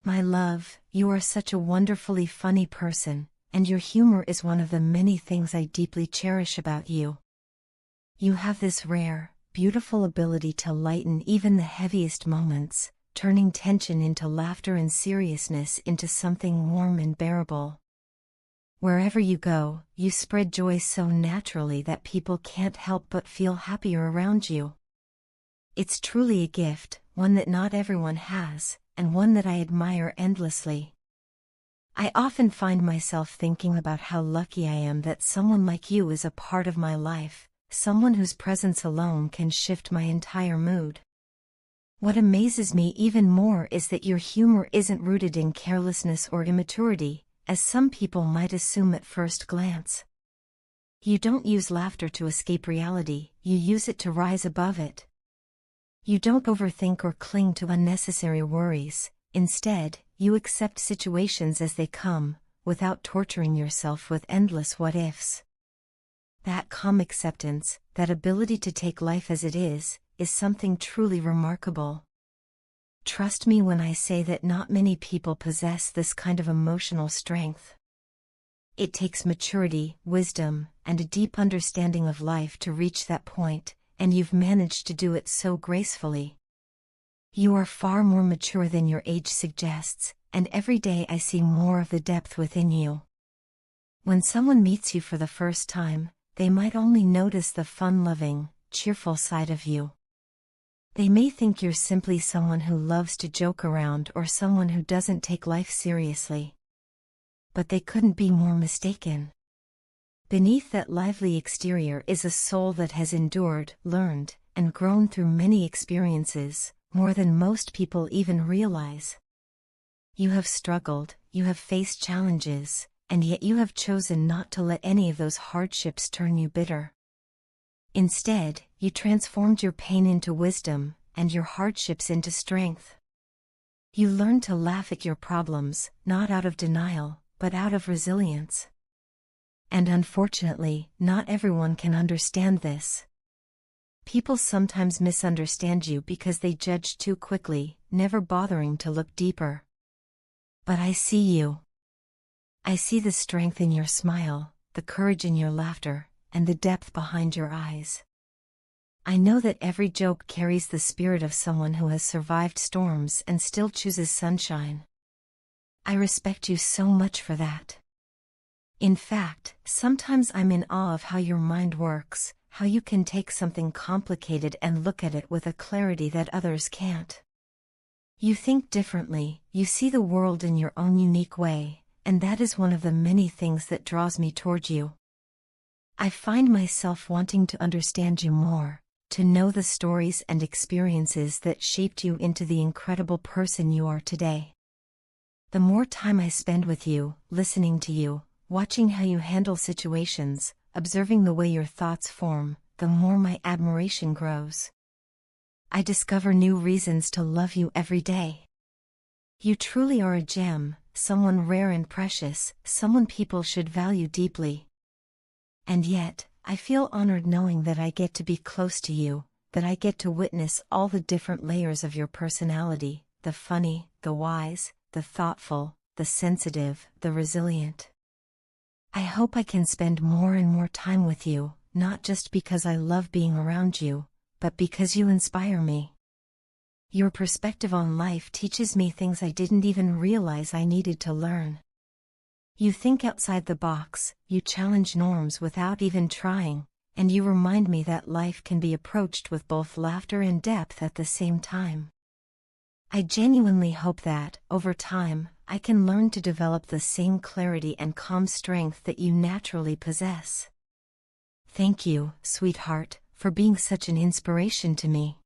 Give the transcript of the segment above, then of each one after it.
My love, you are such a wonderfully funny person, and your humor is one of the many things I deeply cherish about you. You have this rare, beautiful ability to lighten even the heaviest moments, turning tension into laughter and seriousness into something warm and bearable. Wherever you go, you spread joy so naturally that people can't help but feel happier around you. It's truly a gift, one that not everyone has, and one that I admire endlessly. I often find myself thinking about how lucky I am that someone like you is a part of my life, someone whose presence alone can shift my entire mood. What amazes me even more is that your humor isn't rooted in carelessness or immaturity, as some people might assume at first glance. You don't use laughter to escape reality, you use it to rise above it. You don't overthink or cling to unnecessary worries, instead, you accept situations as they come, without torturing yourself with endless what-ifs. That calm acceptance, that ability to take life as it is something truly remarkable. Trust me when I say that not many people possess this kind of emotional strength. It takes maturity, wisdom, and a deep understanding of life to reach that point, and you've managed to do it so gracefully. You are far more mature than your age suggests, and every day I see more of the depth within you. When someone meets you for the first time, they might only notice the fun-loving, cheerful side of you. They may think you're simply someone who loves to joke around or someone who doesn't take life seriously. But they couldn't be more mistaken. Beneath that lively exterior is a soul that has endured, learned, and grown through many experiences, more than most people even realize. You have struggled, you have faced challenges, and yet you have chosen not to let any of those hardships turn you bitter. Instead, you transformed your pain into wisdom, and your hardships into strength. You learned to laugh at your problems, not out of denial, but out of resilience. And unfortunately, not everyone can understand this. People sometimes misunderstand you because they judge too quickly, never bothering to look deeper. But I see you. I see the strength in your smile, the courage in your laughter, and the depth behind your eyes. I know that every joke carries the spirit of someone who has survived storms and still chooses sunshine. I respect you so much for that. In fact, sometimes I'm in awe of how your mind works, how you can take something complicated and look at it with a clarity that others can't. You think differently, you see the world in your own unique way, and that is one of the many things that draws me toward you. I find myself wanting to understand you more, to know the stories and experiences that shaped you into the incredible person you are today. The more time I spend with you, listening to you, watching how you handle situations, observing the way your thoughts form, the more my admiration grows. I discover new reasons to love you every day. You truly are a gem, someone rare and precious, someone people should value deeply. And yet, I feel honored knowing that I get to be close to you, that I get to witness all the different layers of your personality, the funny, the wise, the thoughtful, the sensitive, the resilient. I hope I can spend more and more time with you, not just because I love being around you, but because you inspire me. Your perspective on life teaches me things I didn't even realize I needed to learn. You think outside the box, you challenge norms without even trying, and you remind me that life can be approached with both laughter and depth at the same time. I genuinely hope that, over time, I can learn to develop the same clarity and calm strength that you naturally possess. Thank you, sweetheart, for being such an inspiration to me.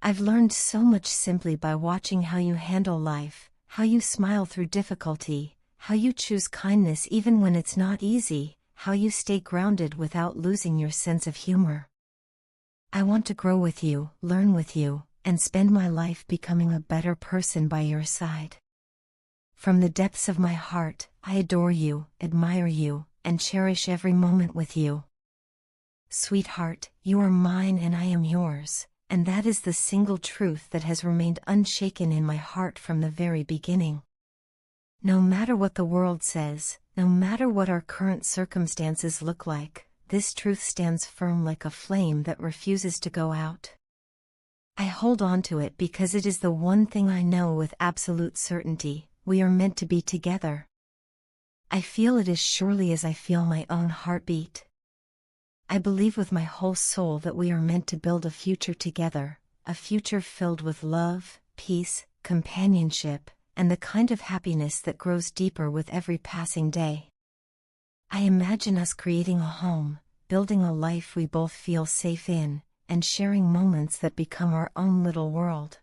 I've learned so much simply by watching how you handle life, how you smile through difficulty, how you choose kindness even when it's not easy, how you stay grounded without losing your sense of humor. I want to grow with you, learn with you, and spend my life becoming a better person by your side. From the depths of my heart, I adore you, admire you, and cherish every moment with you. Sweetheart, you are mine and I am yours, and that is the single truth that has remained unshaken in my heart from the very beginning. No matter what the world says, no matter what our current circumstances look like, this truth stands firm like a flame that refuses to go out. I hold on to it because it is the one thing I know with absolute certainty: we are meant to be together. I feel it as surely as I feel my own heartbeat. I believe with my whole soul that we are meant to build a future together, a future filled with love, peace, companionship, and the kind of happiness that grows deeper with every passing day. I imagine us creating a home, building a life we both feel safe in, and sharing moments that become our own little world.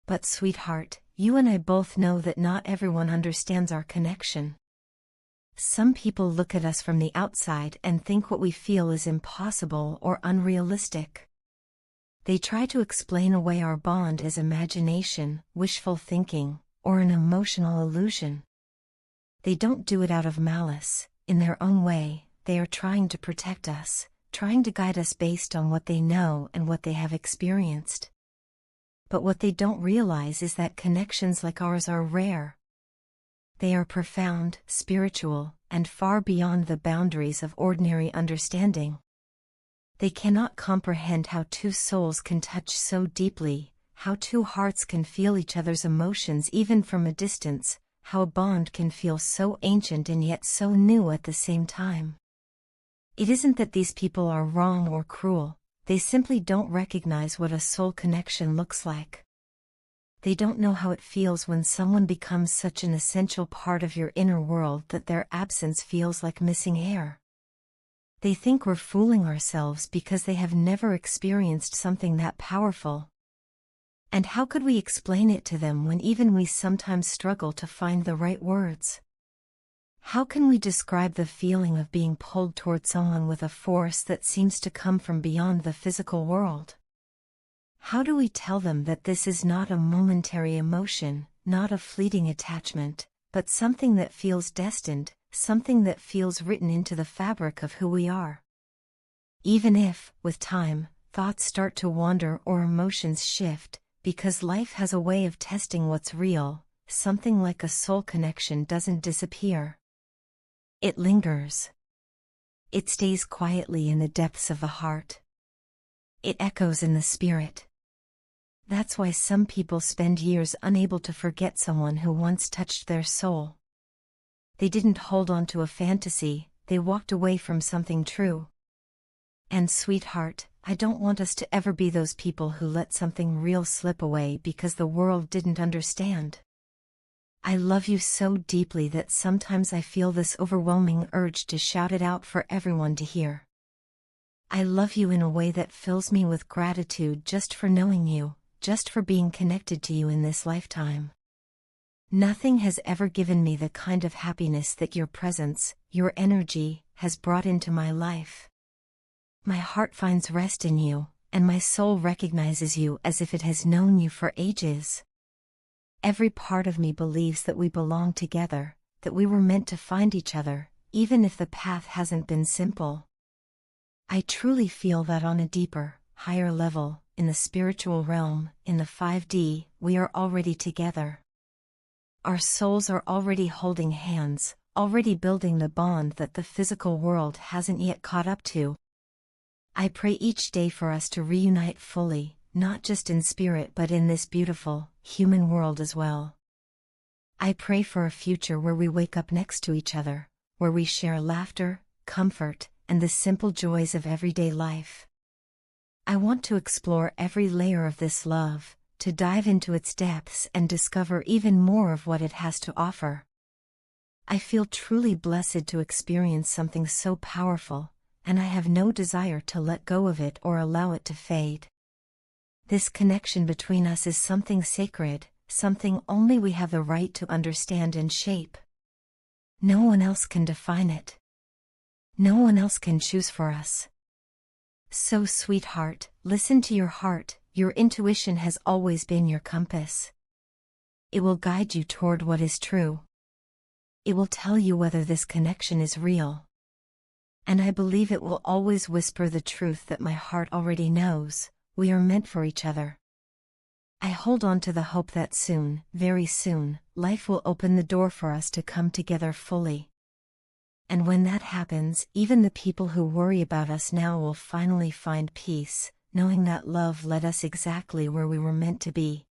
But sweetheart, you and I both know that not everyone understands our connection. Some people look at us from the outside and think what we feel is impossible or unrealistic. They try to explain away our bond as imagination, wishful thinking, or an emotional illusion. They don't do it out of malice. In their own way, they are trying to protect us, trying to guide us based on what they know and what they have experienced. But what they don't realize is that connections like ours are rare. They are profound, spiritual, and far beyond the boundaries of ordinary understanding. They cannot comprehend how two souls can touch so deeply, how two hearts can feel each other's emotions even from a distance, how a bond can feel so ancient and yet so new at the same time. It isn't that these people are wrong or cruel, they simply don't recognize what a soul connection looks like. They don't know how it feels when someone becomes such an essential part of your inner world that their absence feels like missing air. They think we're fooling ourselves because they have never experienced something that powerful. And how could we explain it to them when even we sometimes struggle to find the right words? How can we describe the feeling of being pulled toward someone with a force that seems to come from beyond the physical world? How do we tell them that this is not a momentary emotion, not a fleeting attachment, but something that feels destined, something that feels written into the fabric of who we are? Even if, with time, thoughts start to wander or emotions shift, because life has a way of testing what's real, something like a soul connection doesn't disappear. It lingers. It stays quietly in the depths of the heart. It echoes in the spirit. That's why some people spend years unable to forget someone who once touched their soul. They didn't hold on to a fantasy, they walked away from something true. And sweetheart, I don't want us to ever be those people who let something real slip away because the world didn't understand. I love you so deeply that sometimes I feel this overwhelming urge to shout it out for everyone to hear. I love you in a way that fills me with gratitude just for knowing you, just for being connected to you in this lifetime. Nothing has ever given me the kind of happiness that your presence, your energy, has brought into my life. My heart finds rest in you, and my soul recognizes you as if it has known you for ages. Every part of me believes that we belong together, that we were meant to find each other, even if the path hasn't been simple. I truly feel that on a deeper, higher level, in the spiritual realm, in the 5D, we are already together. Our souls are already holding hands, already building the bond that the physical world hasn't yet caught up to. I pray each day for us to reunite fully, not just in spirit but in this beautiful, human world as well. I pray for a future where we wake up next to each other, where we share laughter, comfort, and the simple joys of everyday life. I want to explore every layer of this love, to dive into its depths and discover even more of what it has to offer. I feel truly blessed to experience something so powerful, and I have no desire to let go of it or allow it to fade. This connection between us is something sacred, something only we have the right to understand and shape. No one else can define it. No one else can choose for us. So sweetheart, listen to your heart, your intuition has always been your compass. It will guide you toward what is true. It will tell you whether this connection is real. And I believe it will always whisper the truth that my heart already knows. we are meant for each other. I hold on to the hope that soon, very soon, life will open the door for us to come together fully. And when that happens, even the people who worry about us now will finally find peace, knowing that love led us exactly where we were meant to be.